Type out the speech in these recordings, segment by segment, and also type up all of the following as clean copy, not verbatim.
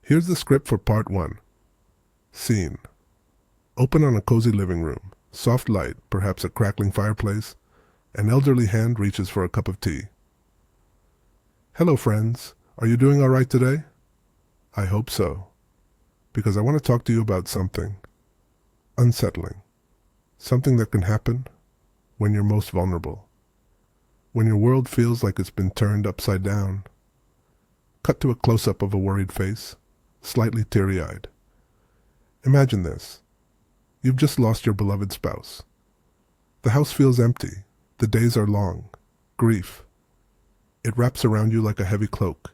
Here's the script for part 1. Scene. Open on a cozy living room. Soft light, perhaps a crackling fireplace. An elderly hand reaches for a cup of tea. Hello, friends. Are you doing all right today? I hope so. Because I want to talk to you about something unsettling. Something that can happen when you're most vulnerable. When your world feels like it's been turned upside down. Cut to a close-up of a worried face, slightly teary-eyed. Imagine this. You've just lost your beloved spouse. The house feels empty. The days are long. Grief. It wraps around you like a heavy cloak.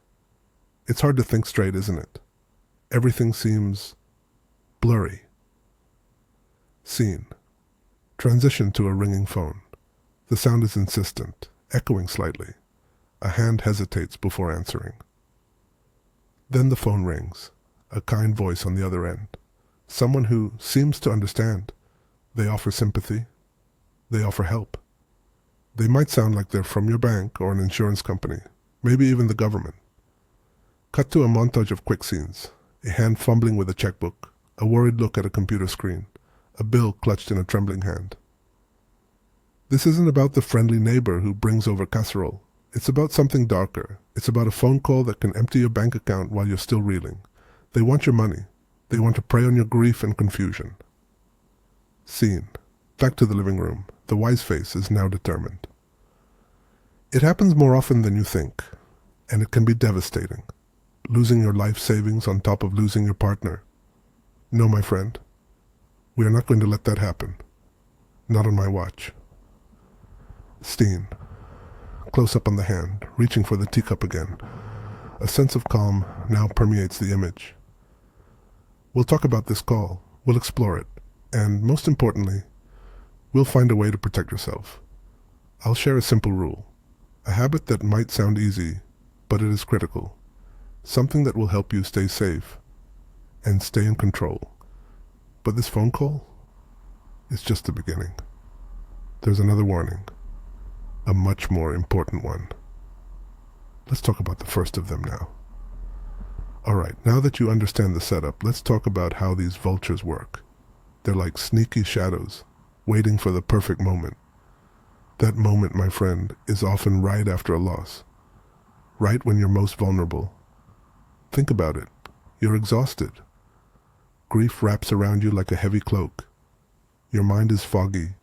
It's hard to think straight, isn't it? Everything seems blurry. Scene. Transition to a ringing phone. The sound is insistent, echoing slightly. A hand hesitates before answering. Then the phone rings. A kind voice on the other end. Someone who seems to understand. They offer sympathy. They offer help. They might sound like they're from your bank or an insurance company, maybe even the government. Cut to a montage of quick scenes. A hand fumbling with a checkbook, a worried look at a computer screen, a bill clutched in a trembling hand. This isn't about the friendly neighbor who brings over casserole. It's about something darker. It's about a phone call that can empty your bank account while you're still reeling. They want your money. They want to prey on your grief and confusion. Scene. Back to the living room. The wise face is now determined. It happens more often than you think, and it can be devastating. Losing your life savings on top of losing your partner. No, my friend. We are not going to let that happen. Not on my watch. Steen. Close up on the hand, reaching for the teacup again. A sense of calm now permeates the image. We'll talk about this call. We'll explore it. And most importantly, we'll find a way to protect yourself. I'll share a simple rule. A habit that might sound easy, but it is critical. Something that will help you stay safe and stay in control. But this phone call is just the beginning. There's another warning, a much more important one. Let's talk about the first of them now. All right, now that you understand the setup, let's talk about how these vultures work. They're like sneaky shadows, waiting for the perfect moment. That moment, my friend, is often right after a loss. Right when you're most vulnerable. Think about it. You're exhausted. Grief wraps around you like a heavy cloak. Your mind is foggy,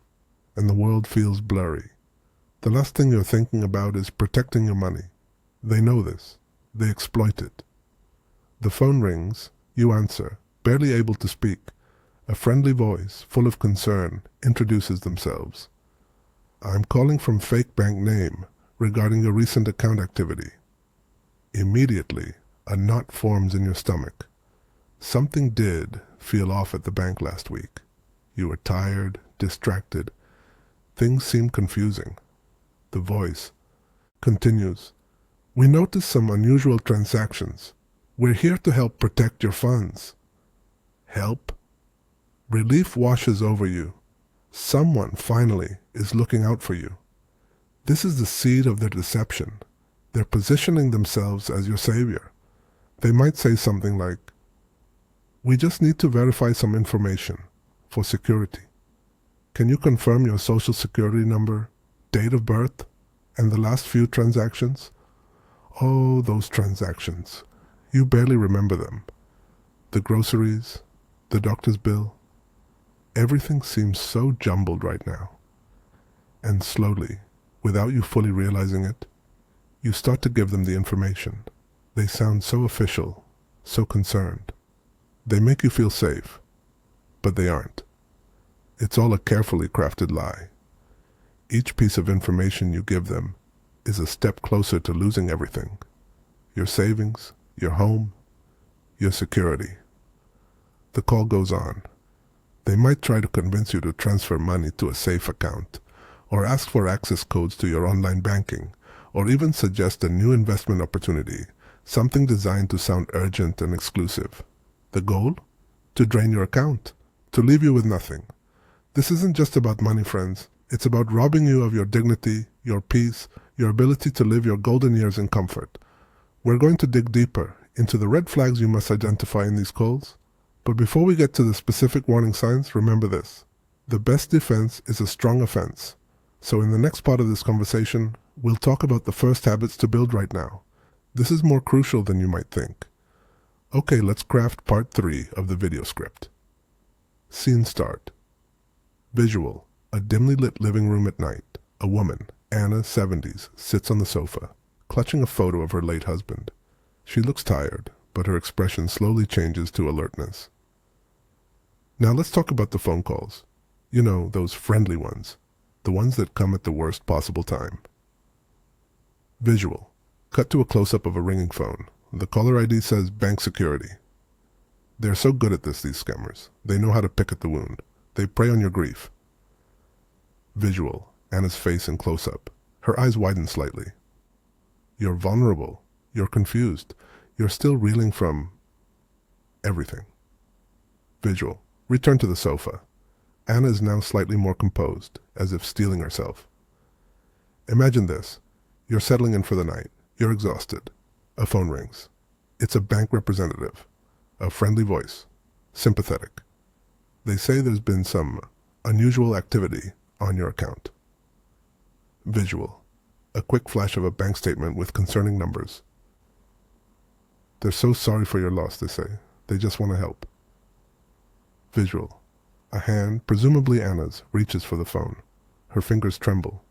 and the world feels blurry. The last thing you're thinking about is protecting your money. They know this. They exploit it. The phone rings. You answer, barely able to speak. A friendly voice, full of concern, introduces themselves. I'm calling from fake bank name regarding your recent account activity. Immediately, a knot forms in your stomach. Something did feel off at the bank last week. You were tired, distracted. Things seemed confusing. The voice continues. We noticed some unusual transactions. We're here to help protect your funds. Help? Relief washes over you. Someone, finally, is looking out for you. This is the seed of their deception. They're positioning themselves as your savior. They might say something like, we just need to verify some information for security. Can you confirm your social security number, date of birth, and the last few transactions? Oh, those transactions. You barely remember them. The groceries, the doctor's bill. Everything seems so jumbled right now. And slowly, without you fully realizing it, you start to give them the information. They sound so official, so concerned. They make you feel safe, but they aren't. It's all a carefully crafted lie. Each piece of information you give them is a step closer to losing everything. Your savings, your home, your security. The call goes on. They might try to convince you to transfer money to a safe account, or ask for access codes to your online banking, or even suggest a new investment opportunity, something designed to sound urgent and exclusive. The goal? To drain your account, to leave you with nothing. This isn't just about money, friends. It's about robbing you of your dignity, your peace, your ability to live your golden years in comfort. We're going to dig deeper into the red flags you must identify in these calls. But before we get to the specific warning signs, remember this. The best defense is a strong offense. So in the next part of this conversation, we'll talk about the first habits to build right now. This is more crucial than you might think. Okay, let's craft part 3 of the video script. Scene start. Visual. A dimly lit living room at night. A woman, Anna, 70s, sits on the sofa, clutching a photo of her late husband. She looks tired, but her expression slowly changes to alertness. Now let's talk about the phone calls. You know, those friendly ones. The ones that come at the worst possible time. Visual. Cut to a close-up of a ringing phone. The caller ID says bank security. They're so good at this, these scammers. They know how to pick at the wound. They prey on your grief. Visual. Anna's face in close-up. Her eyes widen slightly. You're vulnerable. You're confused. You're still reeling from everything. Visual. Return to the sofa. Anna is now slightly more composed, as if steeling herself. Imagine this. You're settling in for the night. You're exhausted. A phone rings. It's a bank representative. A friendly voice. Sympathetic. They say there's been some unusual activity on your account. Visual. A quick flash of a bank statement with concerning numbers. They're so sorry for your loss, they say. They just want to help. Visual. A hand, presumably Anna's, reaches for the phone. Her fingers tremble.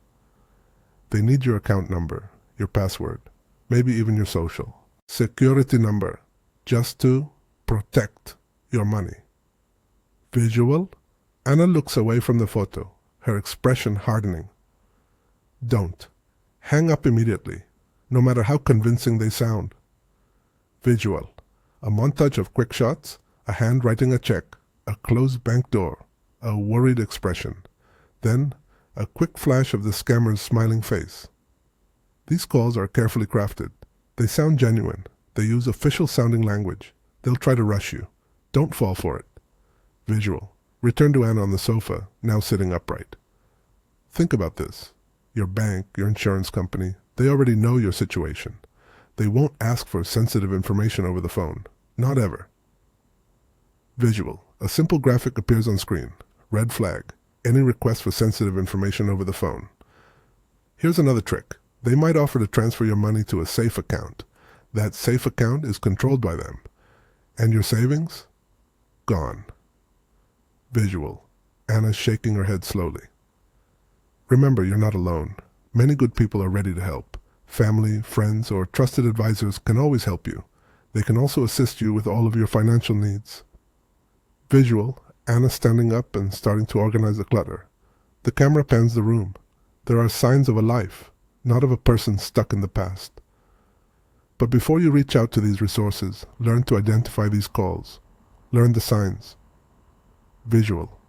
They need your account number, your password, maybe even your social. Security number, just to protect your money. Visual. Anna looks away from the photo, her expression hardening. Don't. Hang up immediately, no matter how convincing they sound. Visual. A montage of quick shots, a hand writing a check, a closed bank door, a worried expression. Then, a quick flash of the scammer's smiling face. These calls are carefully crafted. They sound genuine. They use official-sounding language. They'll try to rush you. Don't fall for it. Visual. Return to Anna on the sofa, now sitting upright. Think about this. Your bank, your insurance company, they already know your situation. They won't ask for sensitive information over the phone. Not ever. Visual. A simple graphic appears on screen. Red flag. Any request for sensitive information over the phone. Here's another trick. They might offer to transfer your money to a safe account. That safe account is controlled by them. And your savings? Gone. Visual. Anna shaking her head slowly. Remember, you're not alone. Many good people are ready to help. Family, friends, or trusted advisors can always help you. They can also assist you with all of your financial needs. Visual. Anna standing up and starting to organize the clutter. The camera pans the room. There are signs of a life, not of a person stuck in the past. But before you reach out to these resources, learn to identify these calls. Learn the signs. Visual.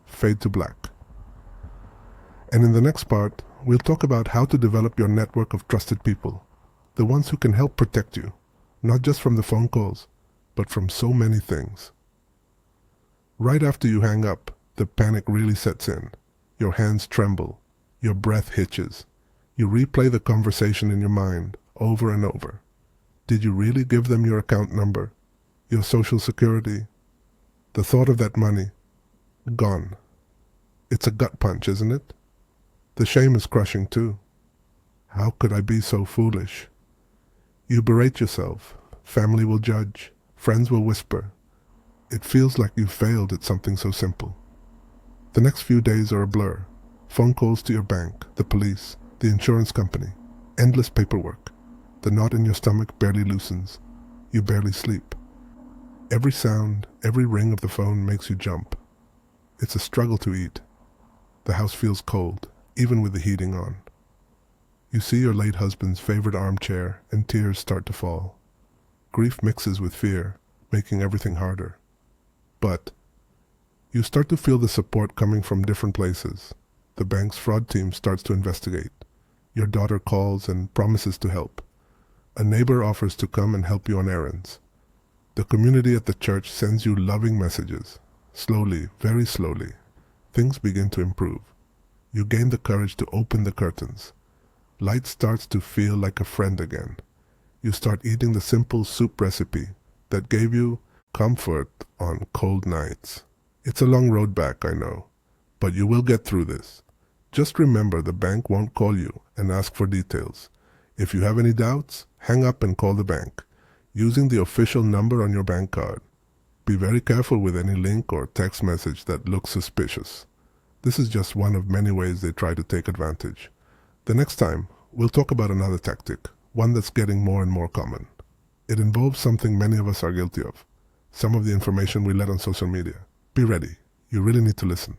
Fade to black. And in the next part, we'll talk about how to develop your network of trusted people, the ones who can help protect you, not just from the phone calls, but from so many things. Right after you hang up, the panic really sets in. Your hands tremble. Your breath hitches. You replay the conversation in your mind over and over. Did you really give them your account number? Your social security? The thought of that money? Gone. It's a gut punch, isn't it? The shame is crushing too. How could I be so foolish? You berate yourself. Family will judge. Friends will whisper. It feels like you failed at something so simple. The next few days are a blur. Phone calls to your bank, the police, the insurance company. Endless paperwork. The knot in your stomach barely loosens. You barely sleep. Every sound, every ring of the phone makes you jump. It's a struggle to eat. The house feels cold, even with the heating on. You see your late husband's favorite armchair, and tears start to fall. Grief mixes with fear, making everything harder. But you start to feel the support coming from different places. The bank's fraud team starts to investigate. Your daughter calls and promises to help. A neighbor offers to come and help you on errands. The community at the church sends you loving messages. Slowly, very slowly, things begin to improve. You gain the courage to open the curtains. Light starts to feel like a friend again. You start eating the simple soup recipe that gave you comfort on cold nights. It's a long road back, I know, but you will get through this. Just remember, the bank won't call you and ask for details. If you have any doubts, hang up and call the bank using the official number on your bank card. Be very careful with any link or text message that looks suspicious. This is just one of many ways they try to take advantage. The next time, we'll talk about another tactic, one that's getting more and more common. It involves something many of us are guilty of, some of the information we let on social media. Be ready. You really need to listen.